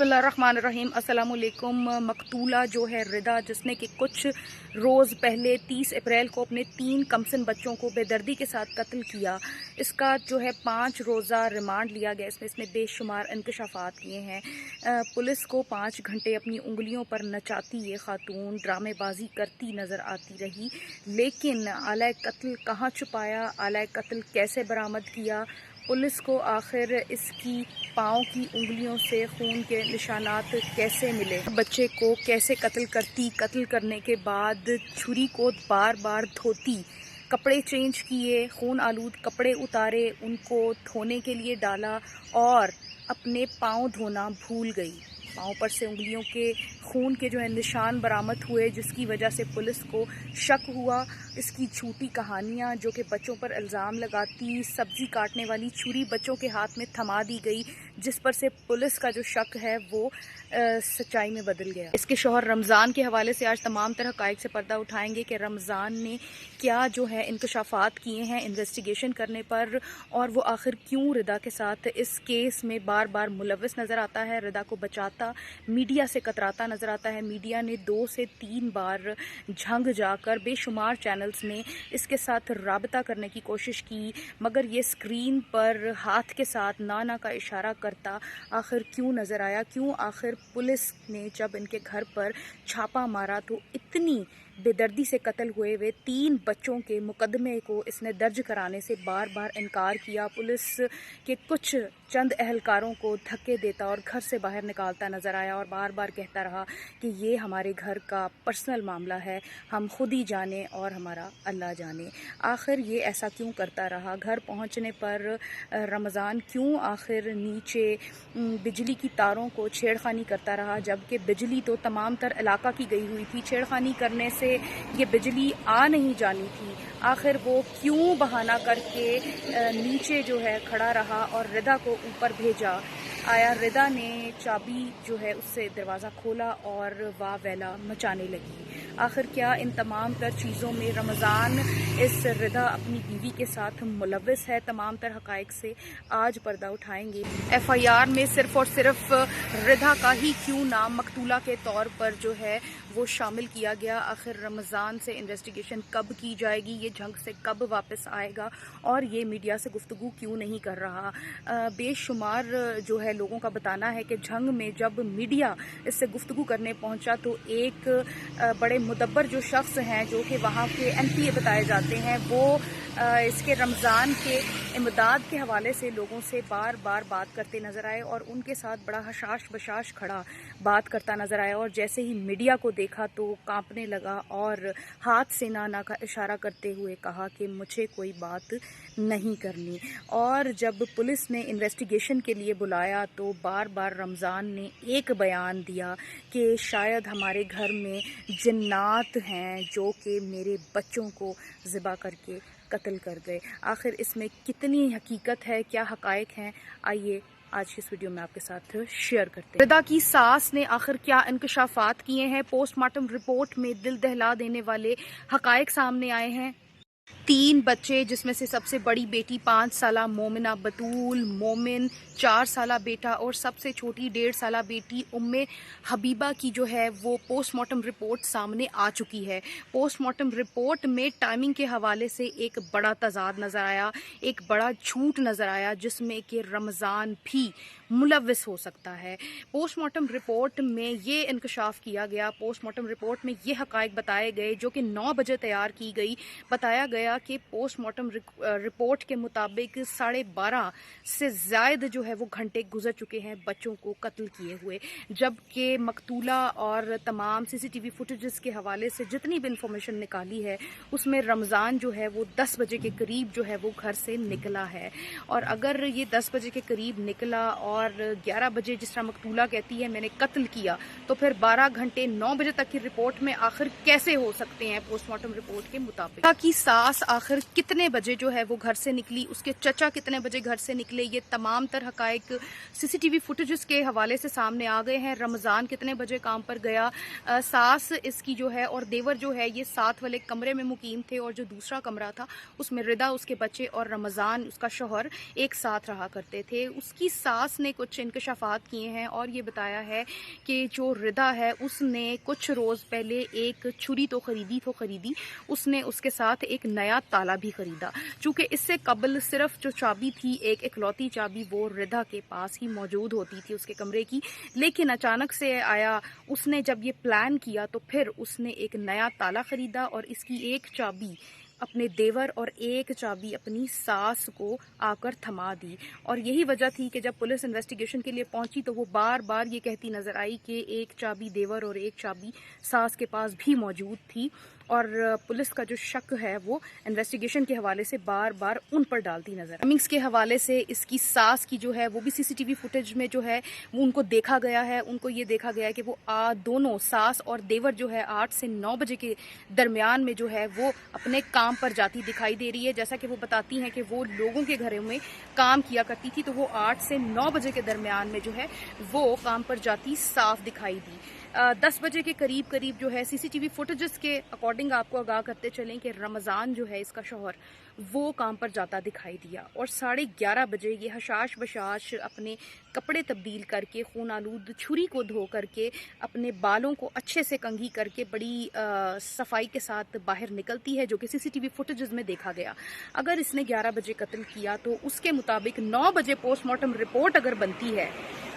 बिस्मिल्लाहिर्रहमानिर्रहीम। अस्सलाम वालेकुम। मकतूला जो है रिदा, जिसने कि कुछ रोज़ पहले 30 अप्रैल को अपने 3 कमसिन बच्चों को बेदर्दी के साथ कत्ल किया, इसका जो है 5 रोज़ा रिमांड लिया गया। इसने बेशुमार इंकशाफात किए हैं। पुलिस को 5 घंटे अपनी उंगलियों पर नचाती ये खातून ड्रामेबाजी करती नज़र आती रही, लेकिन आला कत्ल कहाँ छुपाया, आला कत्ल कैसे बरामद किया, पुलिस को आखिर इसकी पाँव की उंगलियों से खून के निशानात कैसे मिले, बच्चे को कैसे कत्ल करती, कत्ल करने के बाद छुरी को बार बार धोती, कपड़े चेंज किए, खून आलूद कपड़े उतारे, उनको धोने के लिए डाला और अपने पाँव धोना भूल गई। पाँव पर से उंगलियों के खून के जो है निशान बरामद हुए, जिसकी वजह से पुलिस को शक हुआ। इसकी झूठी कहानियाँ जो कि बच्चों पर इल्ज़ाम लगाती, सब्ज़ी काटने वाली छुरी बच्चों के हाथ में थमा दी गई, जिस पर से पुलिस का जो शक है वो सच्चाई में बदल गया। इसके शौहर रमज़ान के हवाले से आज तमाम तरह हक़ाइक़ से पर्दा उठाएंगे कि रमज़ान ने क्या जो है इंकशाफात किए हैं इन्वेस्टिगेशन करने पर, और वो आखिर क्यों रिदा के साथ इस केस में बार बार मुलव्वस नज़र आता है, रिदा को बचाता, मीडिया से कतराता नज़र आता है। मीडिया ने 2 से 3 बार झंग जाकर बेशुमार चैनल्स में इसके साथ राबता करने की कोशिश की, मगर ये स्क्रीन पर हाथ के साथ ना का इशारा करता आखिर क्यों नज़र आया, क्यों आखिर पुलिस ने जब इनके घर पर छापा मारा तो इतनी बेदर्दी से कत्ल हुए हुए 3 बच्चों के मुकदमे को इसने दर्ज कराने से बार बार इनकार किया। पुलिस के कुछ चंद अहलकारों को धक्के देता और घर से बाहर निकालता नज़र आया और बार बार कहता रहा कि ये हमारे घर का पर्सनल मामला है, हम खुद ही जाने और हमारा अल्लाह जाने। आखिर ये ऐसा क्यों करता रहा? घर पहुंचने पर रमज़ान क्यों आखिर नीचे बिजली की तारों को छेड़खानी करता रहा, जबकि बिजली तो तमाम तर इलाका की गई हुई थी। छेड़खानी करने से ये बिजली आ नहीं जानी थी। आखिर वो क्यों बहाना करके नीचे जो है खड़ा रहा और रिदा को ऊपर भेजा? आया रिदा ने चाबी जो है उससे दरवाज़ा खोला और वाह वेला मचाने लगी। आखिर क्या इन तमाम तर चीज़ों में रमज़ान इस रिदा अपनी बीवी के साथ मुलव्वस है? तमाम तर हक़ाइक़ से आज पर्दा उठाएंगे। FIR में सिर्फ़ और सिर्फ रिदा का ही क्यों नाम मकतूला के तौर पर जो है वो शामिल किया गया? आखिर रमज़ान से इन्वेस्टिगेशन कब की जाएगी, ये जंग से कब वापस आएगा और ये मीडिया से गुफ्तगू क्यों नहीं कर रहा? बेशुमार जो है लोगों का बताना है कि जंग में जब मीडिया इससे गुफ्तगू करने पहुंचा तो एक बड़े मुदब्बर जो शख्स हैं, जो कि वहाँ के MPA बताए जाते हैं, वो इसके रमज़ान के इमदाद के हवाले से लोगों से बार बार बात करते नज़र आए और उनके साथ बड़ा हशाश बशाश खड़ा बात करता नज़र आया। और जैसे ही मीडिया को देखा तो कांपने लगा और हाथ से ना का इशारा करते हुए कहा कि मुझे कोई बात नहीं करनी। और जब पुलिस ने इन्वेस्टिगेशन के लिए बुलाया तो बार बार रमज़ान ने एक बयान दिया कि शायद हमारे घर में जिन्नात हैं जो कि मेरे बच्चों को ज़िबा करके कत्ल कर गए। आखिर इसमें कितनी हकीकत है, क्या हक़ाइक़ हैं, आइए आज की इस वीडियो में आपके साथ शेयर करते हैं। रिदा की सास ने आखिर क्या इंकशाफात किए हैं? पोस्टमार्टम रिपोर्ट में दिल दहला देने वाले हक़ाइक़ सामने आए हैं। 3 बच्चे, जिसमें से सबसे बड़ी बेटी 5 साला मोमिना बतूल, मोमिन 4 साला बेटा और सबसे छोटी 1.5 साला बेटी उम्मे हबीबा की जो है वो पोस्टमार्टम रिपोर्ट सामने आ चुकी है। पोस्टमार्टम रिपोर्ट में टाइमिंग के हवाले से एक बड़ा तजाद नज़र आया, एक बड़ा झूठ नज़र आया, जिसमें कि रमज़ान भी मुलव्वस हो सकता है। पोस्टमार्टम रिपोर्ट में ये इंकशाफ किया गया, पोस्टमार्टम रिपोर्ट में ये हक़ाइक़ बताए गए जो कि 9 बजे तैयार की गई। बताया गया कि पोस्टमार्टम रिपोर्ट के मुताबिक 12:30 से ज़ायद जो है वो घंटे गुजर चुके हैं बच्चों को कत्ल किए हुए, जबकि मकतूला और तमाम CCTV फुटेजेस के हवाले से जितनी भी इंफॉर्मेशन निकाली है उसमें रमज़ान जो है वो 10 बजे के करीब जो है वो घर से निकला है। और अगर ये 10 बजे के करीब निकला और 11 बजे जिस तरह मकतूला कहती है मैंने कत्ल किया, तो फिर 12 घंटे 9 बजे तक की रिपोर्ट में आखिर कैसे हो सकते हैं पोस्टमार्टम रिपोर्ट के मुताबिक? की सास सास आखिर कितने बजे जो है वो घर से निकली, उसके चचा कितने बजे घर से निकले, ये तमाम तर हकायक सीसीटीवी फुटेजेस के हवाले से सामने आ गए हैं। रमज़ान कितने बजे काम पर गया, सास इसकी जो है और देवर जो है ये साथ वाले कमरे में मुकीम थे, और जो दूसरा कमरा था उसमें रिदा, उसके बच्चे और रमज़ान उसका शौहर एक साथ रहा करते थे। उसकी सास ने कुछ इंकशाफात किए हैं और ये बताया है कि जो रिदा है उसने कुछ रोज़ पहले एक छुरी तो खरीदी, उसने उसके साथ एक नया ताला भी खरीदा। चूँकि इससे कबल सिर्फ जो चाबी थी, एक इकलौती चाबी, वो रिदा के पास ही मौजूद होती थी उसके कमरे की। लेकिन अचानक से आया, उसने जब ये प्लान किया तो फिर उसने एक नया ताला खरीदा और इसकी एक चाबी अपने देवर और एक चाबी अपनी सास को आकर थमा दी। और यही वजह थी कि जब पुलिस इन्वेस्टिगेशन के लिए पहुंची तो वो बार बार ये कहती नजर आई कि एक चाबी देवर और एक चाबी सास के पास भी मौजूद थी, और पुलिस का जो शक है वो इन्वेस्टिगेशन के हवाले से बार बार उन पर डालती नजर। टाइमिंग्स के हवाले से इसकी सास की जो है वो भी सीसीटीवी फुटेज में जो है वो उनको देखा गया है। उनको ये देखा गया है कि वो दोनों सास और देवर जो है 8 से 9 बजे के दरमियान में जो है वो अपने काम पर जाती दिखाई दे रही है। जैसा कि वो बताती हैं कि वो लोगों के घरों में काम किया करती थी, तो वो 8 से 9 बजे के दरमियान में जो है वो काम पर जाती साफ दिखाई दी। 10 बजे के करीब जो है सीसीटीवी फुटेजेस के अकॉर्डिंग आपको आगाह करते चलें कि रमज़ान जो है इसका शौहर वो काम पर जाता दिखाई दिया, और 11:30 बजे ये हशाश बशाश अपने कपड़े तब्दील करके, खून आलूद छुरी को धो करके, अपने बालों को अच्छे से कंघी करके बड़ी सफाई के साथ बाहर निकलती है, जो कि सीसीटीवी फुटेजेस में देखा गया। अगर इसने 11 बजे कत्ल किया तो उसके मुताबिक 9 बजे पोस्टमार्टम रिपोर्ट अगर बनती है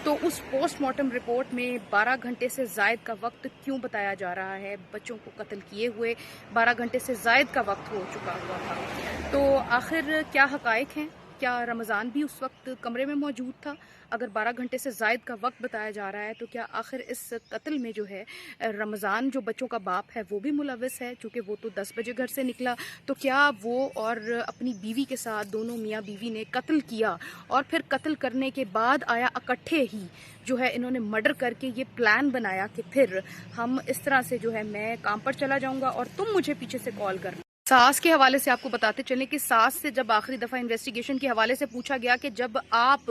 तो उस पोस्टमार्टम रिपोर्ट में 12 घंटे से ज़ायद का वक्त क्यों बताया जा रहा है? बच्चों को कत्ल किए हुए 12 घंटे से ज़ायद का वक्त हो चुका हुआ था। तो आखिर क्या हकायक हैं? क्या रमज़ान भी उस वक्त कमरे में मौजूद था? अगर 12 घंटे से ज़ायद का वक्त बताया जा रहा है तो क्या आखिर इस कत्ल में जो है रमज़ान जो बच्चों का बाप है वो भी मुलविस है? चूँकि वो तो 10 बजे घर से निकला, तो क्या वो और अपनी बीवी के साथ दोनों मियाँ बीवी ने कत्ल किया, और फिर कत्ल करने के बाद आया इकट्ठे ही जो है इन्होंने मर्डर करके ये प्लान बनाया कि फिर हम इस तरह से जो है मैं काम पर चला जाऊँगा और तुम मुझे पीछे से कॉल करना। सास के हवाले से आपको बताते चलें कि सास से जब आखिरी दफ़ा इन्वेस्टिगेशन के हवाले से पूछा गया कि जब आप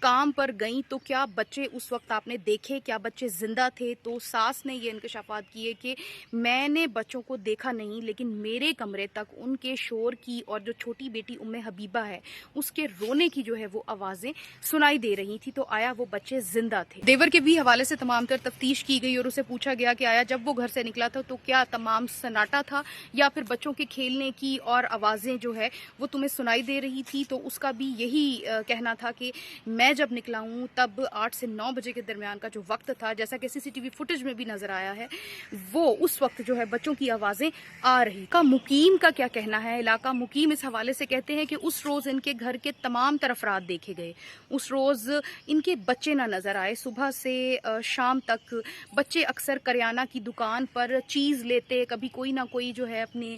काम पर गईं तो क्या बच्चे उस वक्त आपने देखे, क्या बच्चे ज़िंदा थे? तो सास ने ये इंकशाफात किए कि मैंने बच्चों को देखा नहीं, लेकिन मेरे कमरे तक उनके शोर की और जो छोटी बेटी उम्मे हबीबा है उसके रोने की जो है वो आवाज़ें सुनाई दे रही थी, तो आया वो बच्चे ज़िंदा थे। देवर के भी हवाले से तमाम तर तफ्तीश की गई और उसे पूछा गया कि आया जब वो घर से निकला था तो क्या तमाम सन्नाटा था या फिर बच्चों के खेलने की और आवाज़ें जो है वो तुम्हें सुनाई दे रही थी? तो उसका भी यही कहना था कि मैं जब निकला हूँ तब 8 से 9 बजे के दरमियान का जो वक्त था, जैसा कि सीसीटीवी फुटेज में भी नज़र आया है, वो उस वक्त जो है बच्चों की आवाज़ें आ रही। का मुकीम का क्या कहना है? इलाका मुकीम इस हवाले से कहते हैं कि उस रोज़ इनके घर के तमाम तर अफराद देखे गए, उस रोज़ इनके बच्चे ना नज़र आए। सुबह से शाम तक बच्चे अक्सर करियाना की दुकान पर चीज़ लेते, कभी कोई ना कोई जो है अपने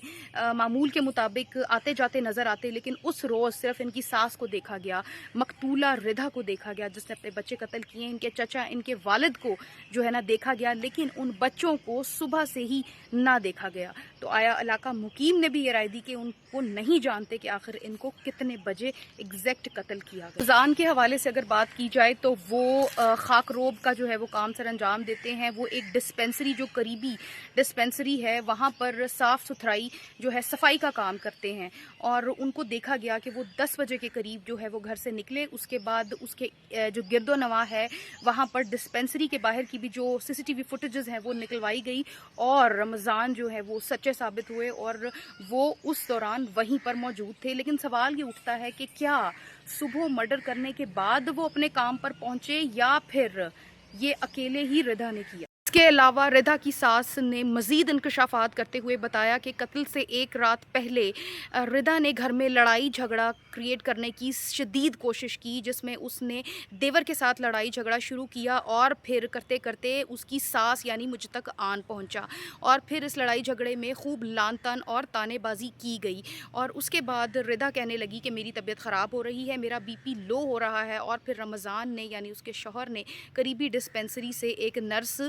मामूल के मुताबिक आते जाते नज़र आते, लेकिन उस रोज़ सिर्फ इनकी सास को देखा गया, मकतूला रिदा को देखा गया जिसने अपने बच्चे कत्ल किए, इनके चचा इनके वालिद को जो है ना देखा गया, लेकिन उन बच्चों को सुबह से ही ना देखा गया। तो आया इलाका मुकीम ने भी ये राय दी कि उनको नहीं जानते कि आखिर इनको कितने बजे एग्जैक्ट कत्ल किया गया। रमज़ान के हवाले से अगर बात की जाए तो वो खाकरोब का जो है वो काम सर अंजाम देते हैं। वो एक डिस्पेंसरी, जो करीबी डिस्पेंसरी है, वहाँ पर साफ़ सुथराई जो है सफाई का काम करते हैं, और उनको देखा गया कि वो 10 बजे के करीब जो है वो घर से निकले। उसके बाद उसके जो गिरदो नवा है वहाँ पर डिस्पेंसरी के बाहर की भी जो सीसीटीवी फुटेजेस हैं वो निकलवाई गई, और रमज़ान जो है वो सच्चे साबित हुए और वो उस दौरान वहीं पर मौजूद थे। लेकिन सवाल ये उठता है कि क्या सुबह मर्डर करने के बाद वो अपने काम पर पहुंचे या फिर ये अकेले ही रिदा ने किया? इसके अलावा रिदा की सास ने मज़ीद इंकशाफात करते हुए बताया कि कत्ल से एक रात पहले रिदा ने घर में लड़ाई झगड़ा क्रिएट करने की शदीद कोशिश की, जिसमें उसने देवर के साथ लड़ाई झगड़ा शुरू किया और फिर करते करते उसकी सास यानी मुझ तक आन पहुंचा, और फिर इस लड़ाई झगड़े में खूब लान तान और तानेबाजी की गई। और उसके बाद रिदा कहने लगी कि मेरी तबीयत ख़राब हो रही है, मेरा बीपी लो हो रहा है, और फिर रमज़ान ने यानी उसके शौहर ने करीबी डिस्पेंसरी से एक नर्स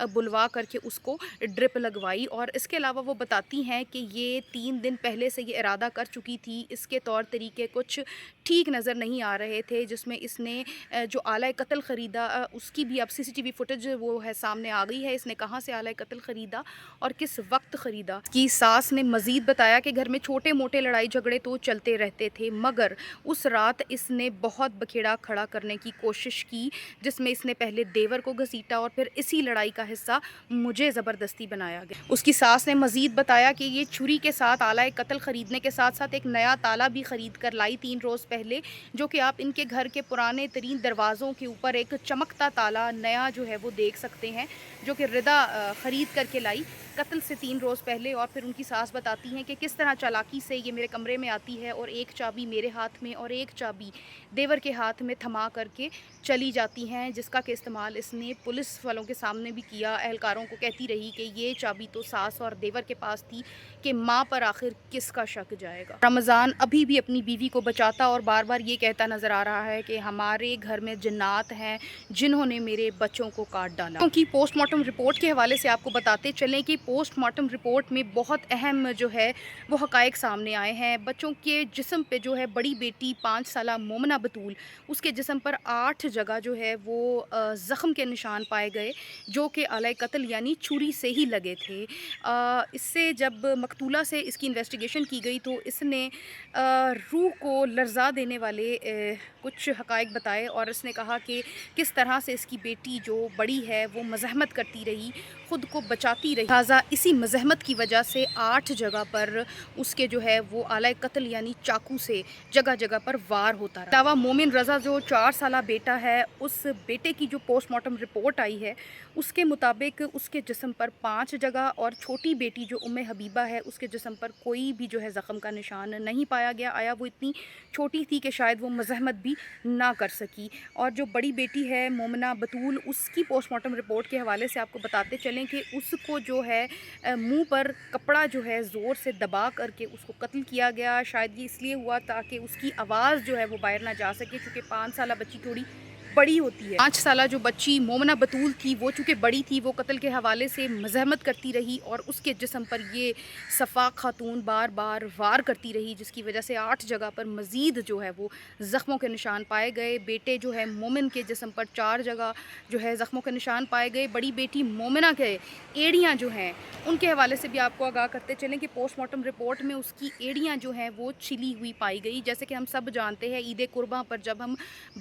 बुलवा करके उसको ड्रिप लगवाई। और इसके अलावा वो बताती हैं कि ये 3 दिन पहले से ये इरादा कर चुकी थी, इसके तौर तरीके कुछ ठीक नज़र नहीं आ रहे थे, जिसमें इसने जो आला कत्ल ख़रीदा उसकी भी अब CCTV फुटेज वो है सामने आ गई है। इसने कहाँ से आला कत्ल ख़रीदा और किस वक्त ख़रीदा। इसकी सास ने मज़ीद बताया कि घर में छोटे मोटे लड़ाई झगड़े तो चलते रहते थे, मगर उस रात इसने बहुत बखेड़ा खड़ा करने की कोशिश की, जिसमें इसने पहले देवर को घसीटा और फिर इसी लड़ाई का हिस्सा मुझे ज़बरदस्ती बनाया गया। उसकी सास ने मज़ीद बताया कि ये छुरी के साथ आला कत्ल ख़रीदने के साथ साथ एक नया ताला भी ख़रीद कर लाई 3 रोज़ पहले, जो कि आप इनके घर के पुराने तरीन दरवाज़ों के ऊपर एक चमकता ताला नया जो है वो देख सकते हैं, जो कि रिदा ख़रीद करके लाई कत्ल से 3 रोज़ पहले। और फिर उनकी सास बताती हैं कि किस तरह चालाकी से ये मेरे कमरे में आती है और एक चाबी मेरे हाथ में और एक चाबी देवर के हाथ में थमा करके चली जाती हैं, जिसका कि इस्तेमाल इसने पुलिस वालों के सामने भी किया। एहलकारों को कहती रही कि ये चाबी तो सास और देवर के पास थी, कि माँ पर आखिर किसका शक जाएगा। रमज़ान अभी भी अपनी बीवी को बचाता और बार बार ये कहता नज़र आ रहा है कि हमारे घर में जिन्नात हैं जिन्होंने मेरे बच्चों को काट डाला। क्योंकि पोस्टमार्टम रिपोर्ट के हवाले से आपको बताते चलें कि पोस्टमार्टम रिपोर्ट में बहुत अहम जो है वो हक़ाइक़ सामने आए हैं। बच्चों के जिस्म पे जो है बड़ी बेटी 5 साला मोमना बतूल, उसके जिस्म पर 8 जगह जो है वो ज़ख़्म के निशान पाए गए, जो कि आला कत्ल यानी छुरी से ही लगे थे। इससे जब मकतूला से इसकी इन्वेस्टिगेशन की गई तो इसने रूह को लर्ज़ा देने वाले कुछ हक़ाइक़ बताए और इसने कहा कि किस तरह से इसकी बेटी जो बड़ी है वो मज़ाहमत करती रही, ख़ुद को बचाती रही, लिहाजा इसी मज़ाहमत की वजह से 8 जगह पर उसके जो है वो आला कत्ल यानी चाकू से जगह जगह पर वार होता रहा। दावा मोमिन रज़ा जो 4 साला बेटा है, उस बेटे की जो पोस्टमार्टम रिपोर्ट आई है उसके मुताबिक उसके जिस्म पर 5 जगह और छोटी बेटी जो उम्मे हबीबा है उसके जिस्म पर कोई भी जो है ज़ख़्म का निशान नहीं पाया गया। आया वो इतनी छोटी थी कि शायद वो मज़ाहमत भी ना कर सकी। और जो बड़ी बेटी है मोमना बतूल, उसकी पोस्टमार्टम रिपोर्ट के हवाले से आपको बताते चलें कि उसको जो है मुंह पर कपड़ा जो है ज़ोर से दबा करके उसको कत्ल किया गया। शायद ये इसलिए हुआ ताकि उसकी आवाज़ जो है वो बाहर ना जा सके, क्योंकि 5 साला बच्ची थोड़ी बड़ी होती है। 5 साला जो बच्ची मोमना बतूल थी वो चूँकि बड़ी थी, वो कत्ल के हवाले से मज़ाहमत करती रही और उसके जिस्म पर ये सफ़ा खातून बार बार वार करती रही, जिसकी वजह से 8 जगह पर मज़ीद जो है वो ज़ख़्मों के निशान पाए गए। बेटे जो है मोमिन के जिस्म पर 4 जगह जो है ज़ख़्मों के निशान पाए गए। बड़ी बेटी मोमिना के एड़ियाँ जो हैं उनके हवाले से भी आपको आगाह करते चलें कि पोस्टमार्टम रिपोर्ट में उसकी एड़ियाँ जो हैं वो छिली हुई पाई गई। जैसे कि हम सब जानते हैं ईद कुर्बान पर जब हम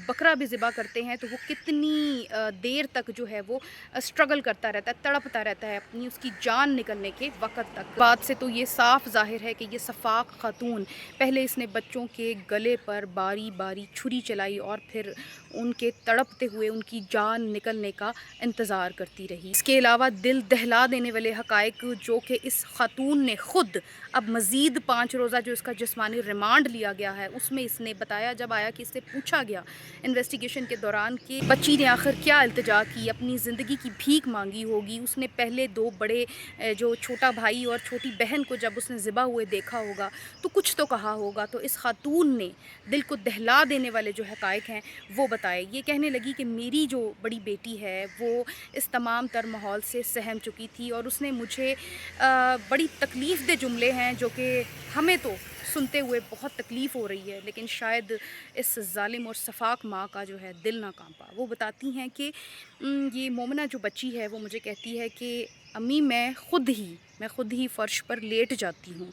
बकरा भी ज़िबा करते हैं तो वो कितनी देर तक जो है वो स्ट्रगल करता रहता है, तड़पता रहता है अपनी उसकी जान निकलने के वक़्त तक। बात से तो ये साफ ज़ाहिर है कि ये सफ़ाक खातून पहले इसने बच्चों के गले पर बारी बारी छुरी चलाई और फिर उनके तड़पते हुए उनकी जान निकलने का इंतज़ार करती रही। इसके अलावा दिल दहला देने वाले हक़ाइक़ जो कि इस खातून ने ख़ुद अब मज़ीद 5 रोज़ा जो इसका जिस्मानी रिमांड लिया गया है उसमें इसने बताया, जब आया कि इससे पूछा गया इन्वेस्टिगेशन के दौरान कि बच्ची ने आखिर क्या इल्तिजा की, अपनी ज़िंदगी की भीख मांगी होगी। उसने पहले 2 बड़े जो छोटा भाई और छोटी बहन को जब उसने ज़िबा हुए देखा होगा तो कुछ तो कहा होगा। तो इस खातून ने दिल को दहला देने वाले जो हक़ाइक़ हैं वो बताए। ये कहने लगी कि मेरी जो बड़ी बेटी है वो इस तमाम तर माहौल से सहम चुकी थी और उसने मुझे बड़ी तकलीफ़ दे जुमले हैं जो कि हमें तो सुनते हुए बहुत तकलीफ़ हो रही है, लेकिन शायद इस ज़ालिम और सफ़ाक माँ का जो है दिल ना कांपा। वो बताती हैं कि ये मोमना जो बच्ची है वो मुझे कहती है कि अम्मी मैं ख़ुद ही फ़र्श पर लेट जाती हूँ,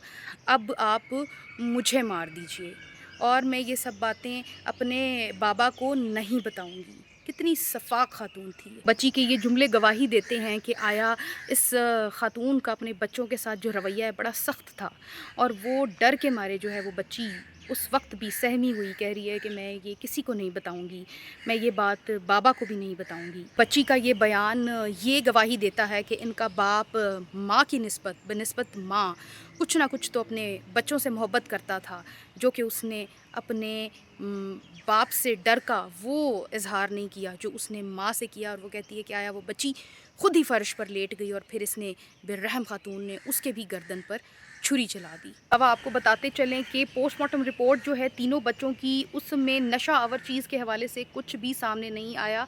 अब आप मुझे मार दीजिए और मैं ये सब बातें अपने बाबा को नहीं बताऊँगी। कितनी सफ़ाक खातून थी। बच्ची के ये जुमले गवाही देते हैं कि आया इस खातून का अपने बच्चों के साथ जो रवैया है बड़ा सख्त था और वो डर के मारे जो है वो बच्ची उस वक्त भी सहमी हुई कह रही है कि मैं ये किसी को नहीं बताऊंगी, मैं ये बात बाबा को भी नहीं बताऊंगी। बच्ची का ये बयान ये गवाही देता है कि इनका बाप माँ की निस्बत माँ कुछ ना कुछ तो अपने बच्चों से मोहब्बत करता था, जो कि उसने अपने बाप से डर का वो इजहार नहीं किया जो उसने माँ से किया। और वो कहती है कि आया वो बच्ची खुद ही फर्श पर लेट गई और फिर इसने बेरहम खातून ने उसके भी गर्दन पर छुरी चला दी। अब आपको बताते चलें कि पोस्टमार्टम रिपोर्ट जो है तीनों बच्चों की, उसमें नशा आवर चीज़ के हवाले से कुछ भी सामने नहीं आया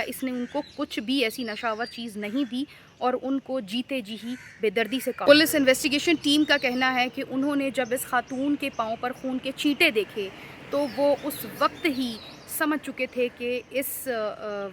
इसने उनको कुछ भी ऐसी नशा आवर चीज़ नहीं दी और उनको जीते जी ही बेदर्दी से काटा। पुलिस इन्वेस्टिगेशन टीम का कहना है कि उन्होंने जब इस खातून के पाँव पर खून के छींटे देखे तो वो उस वक्त ही समझ चुके थे कि इस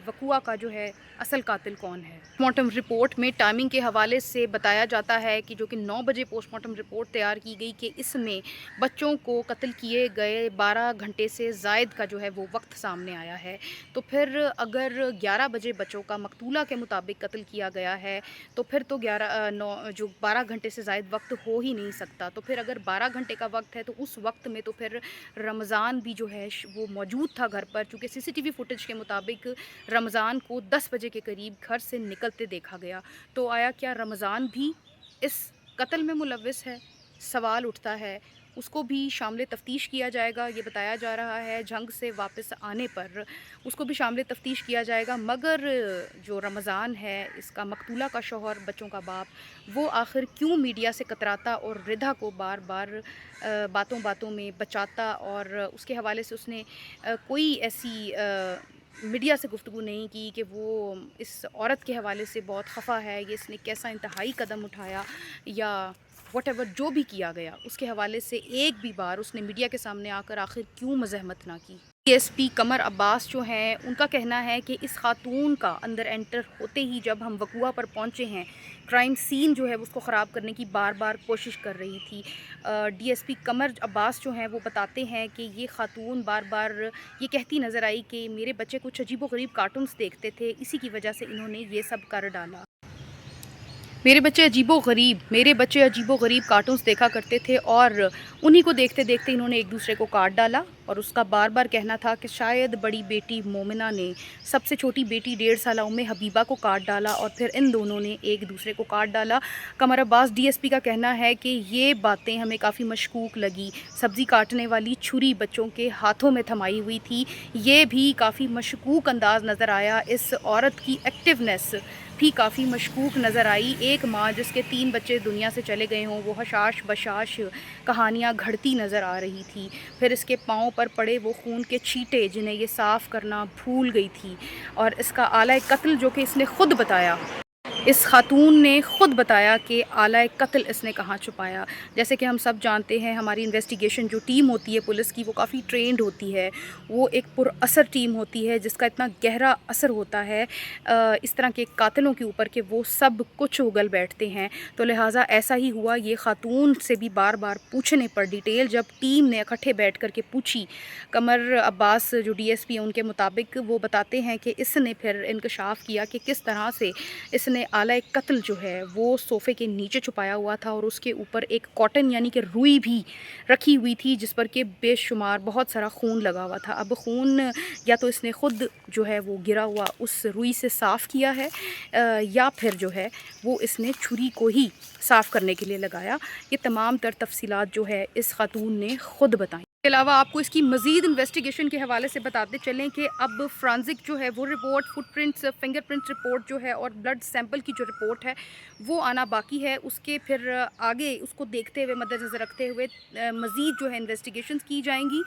वक़ुआ का जो है असल कातिल कौन है। पोस्टमार्टम रिपोर्ट में टाइमिंग के हवाले से बताया जाता है कि जो कि 9 बजे पोस्टमार्टम रिपोर्ट तैयार की गई कि इसमें बच्चों को कत्ल किए गए 12 घंटे से ज़ायद का जो है वो वक्त सामने आया है। तो फिर अगर 11 बजे बच्चों का मकतूला के मुताबिक कत्ल किया गया है तो फिर तो 12 घंटे से ज़ायद वक्त हो ही नहीं सकता। तो फिर अगर 12 घंटे का वक्त है तो उस वक्त में तो फिर रमज़ान भी जो है वो मौजूद था घर पर, चूँकि सीसीटीवी फुटेज के मुताबिक रमज़ान को 10 बजे के करीब घर से निकलते देखा गया। तो आया क्या रमज़ान भी इस कत्ल में मुलव्विस है? सवाल उठता है। उसको भी शामिल तफ्तीश किया जाएगा, ये बताया जा रहा है। जंग से वापस आने पर उसको भी शामिल तफ्तीश किया जाएगा। मगर जो रमज़ान है, इसका मकतूला का शौहर, बच्चों का बाप, वो आखिर क्यों मीडिया से कतराता और रिधा को बार बार बातों बातों में बचाता और उसके हवाले से उसने कोई ऐसी मीडिया से गुफ्तगू नहीं की कि वो इस औरत के हवाले से बहुत खफा है, ये इसने कैसा इंतहाई कदम उठाया या व्हाटएवर जो भी किया गया, उसके हवाले से एक भी बार उसने मीडिया के सामने आकर आखिर क्यों मज़ाहमत ना की। डीएसपी कमर अब्बास जो हैं, उनका कहना है कि इस खातून का अंदर एंटर होते ही जब हम वक़ुआ पर पहुंचे हैं, क्राइम सीन जो है उसको ख़राब करने की बार बार कोशिश कर रही थी। डीएसपी कमर अब्बास जो हैं वो बताते हैं कि ये खातून बार बार ये कहती नज़र आई कि मेरे बच्चे कुछ अजीबो-गरीब कार्टून्स देखते थे, इसी की वजह से इन्होंने ये सब कर डाला। मेरे बच्चे अजीबो-गरीब कार्टून्स देखा करते थे और उन्हीं को देखते देखते इन्होंने एक दूसरे को काट डाला। और उसका बार बार कहना था कि शायद बड़ी बेटी मोमिना ने सबसे छोटी बेटी 1.5 साला उम्मे हबीबा को काट डाला और फिर इन दोनों ने एक दूसरे को काट डाला। कमर अब्बास डीएसपी का कहना है कि ये बातें हमें काफ़ी मशकूक लगी। सब्ज़ी काटने वाली छुरी बच्चों के हाथों में थमाई हुई थी, ये भी काफ़ी मशकूक अंदाज़ नज़र आया। इस औरत की एक्टिवनेस भी काफ़ी मशकूक नज़र आई। एक माँ जिसके 3 बच्चे दुनिया से चले गए हों, वो हशाश बशाश कहानियाँ घड़ती नज़र आ रही थी। फिर इसके पाँव पर पड़े वो खून के छींटे जिन्हें ये साफ़ करना भूल गई थी। और इसका आला कत्ल जो कि इसने ख़ुद बताया, इस खातून ने ख़ुद बताया कि आला कत्ल इसने कहाँ छुपाया। जैसे कि हम सब जानते हैं, हमारी इन्वेस्टिगेशन जो टीम होती है पुलिस की, वो काफ़ी ट्रेंड होती है। वो एक पुरअसर टीम होती है जिसका इतना गहरा असर होता है इस तरह के कातिलों के ऊपर कि वो सब कुछ उगल बैठते हैं। तो लिहाजा ऐसा ही हुआ। ये खातून से भी बार बार पूछने पर डिटेल जब टीम ने इकट्ठे बैठ कर के पूछी, कमर अब्बास जो डीएसपी हैं उनके मुताबिक वो बताते हैं कि इसने फिर इंकशाफ किया कि किस तरह से इसने आला कत्ल जो है वो सोफ़े के नीचे छुपाया हुआ था और उसके ऊपर एक कॉटन यानी कि रुई भी रखी हुई थी जिस पर कि बेशुमार बहुत सारा खून लगा हुआ था। अब खून या तो इसने ख़ुद जो है वो गिरा हुआ उस रुई से साफ़ किया है या फिर जो है वो इसने छुरी को ही साफ़ करने के लिए लगाया। ये तमाम तर तफसीलात जो है इस खातून ने ख़ुद बताई। के अलावा आपको इसकी मज़ीद इन्वेस्टिगेशन के हवाले से बताते चलें कि अब फ्रांसिक जो है वो रिपोर्ट, फुटप्रिंट्स, फिंगरप्रिंट्स रिपोर्ट जो है और ब्लड सैंपल की जो रिपोर्ट है वो आना बाकी है। उसके फिर आगे उसको देखते हुए, मद्देनज़र रखते हुए मज़ीद जो है इन्वेस्टिगेशंस की जाएंगी।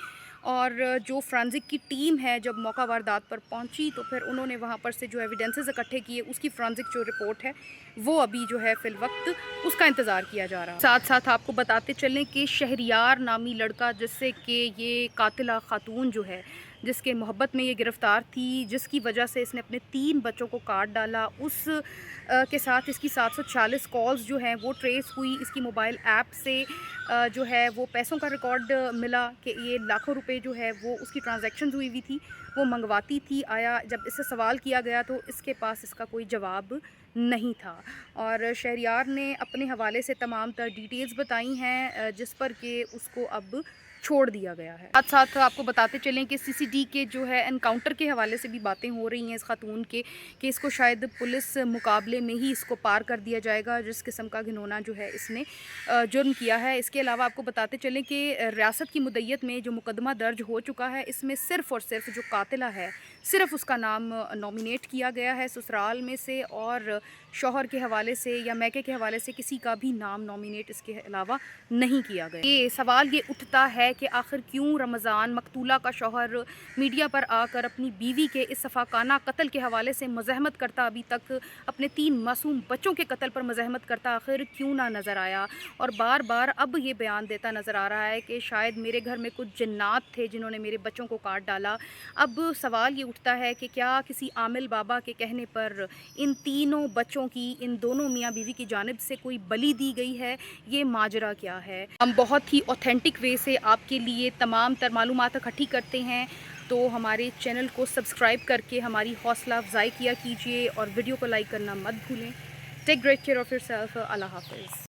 और जो फ्रांसिक की टीम है जब मौका वारदात पर पहुंची तो फिर उन्होंने वहां पर से जो एविडेंसेस इकट्ठे किए, उसकी फ्रांसिक जो रिपोर्ट है वो अभी जो है फिल वक्त उसका इंतज़ार किया जा रहा है। साथ साथ आपको बताते चलें कि शहरियार नामी लड़का, जिससे कि ये कातिला खातून जो है जिसके मोहब्बत में ये गिरफ़्तार थी, जिसकी वजह से इसने अपने 3 बच्चों को काट डाला, उस के साथ इसकी 740 कॉल्स जो हैं वो ट्रेस हुई। इसकी मोबाइल ऐप से जो है वो पैसों का रिकॉर्ड मिला कि ये लाखों रुपए जो है वो उसकी ट्रांजैक्शंस हुई थी, वो मंगवाती थी। आया जब इससे सवाल किया गया तो इसके पास इसका कोई जवाब नहीं था। और शहरियार ने अपने हवाले से तमाम तर डिटेल्स बताई हैं जिस पर कि उसको अब چھوڑ دیا گیا ہے۔ ساتھ ساتھ آپ کو بتاتے چلیں کہ سی سی ڈی کے جو ہے انکاؤنٹر کے حوالے سے بھی باتیں ہو رہی ہیں اس خاتون کے کہ اس کو شاید پولیس مقابلے میں ہی اس کو پار کر دیا جائے گا، جس قسم کا گھنونا جو ہے اس نے جرم کیا ہے۔ اس کے علاوہ آپ کو بتاتے چلیں کہ ریاست کی مدعیت میں جو مقدمہ درج ہو چکا ہے اس میں صرف اور صرف جو قاتلہ ہے صرف اس کا نام نامینیٹ کیا گیا ہے سسرال میں سے، اور شوہر کے حوالے سے یا میکے کے حوالے سے کسی کا بھی نام نامینیٹ اس کے علاوہ نہیں کیا گیا۔ یہ سوال یہ اٹھتا ہے کہ آخر کیوں رمضان مقتولہ کا شوہر میڈیا پر آ کر اپنی بیوی کے اس صفاقانہ قتل کے حوالے سے مزاحمت کرتا، ابھی تک اپنے 3 معصوم بچوں کے قتل پر مزاحمت کرتا آخر کیوں نہ نظر آیا، اور بار بار اب یہ بیان دیتا نظر آ رہا ہے کہ شاید میرے گھر میں کچھ جنات تھے جنہوں نے میرے بچوں کو کاٹ ڈالا۔ اب سوال یہ اٹھتا ہے کہ کیا کسی عامل بابا کے کہنے پر ان تینوں بچوں کی، ان دونوں میاں بیوی کی جانب سے کوئی بلی دی گئی ہے؟ یہ ماجرا کیا ہے؟ ہم بہت ہی اوتھینٹک وے سے آپ کے لیے تمام تر معلومات اکٹھی کرتے ہیں، تو ہمارے چینل کو سبسکرائب کر کے ہماری حوصلہ افزائی کیا کیجیے اور ویڈیو کو لائک کرنا مت بھولیں۔ Take great care of yourself. اللہ حافظ۔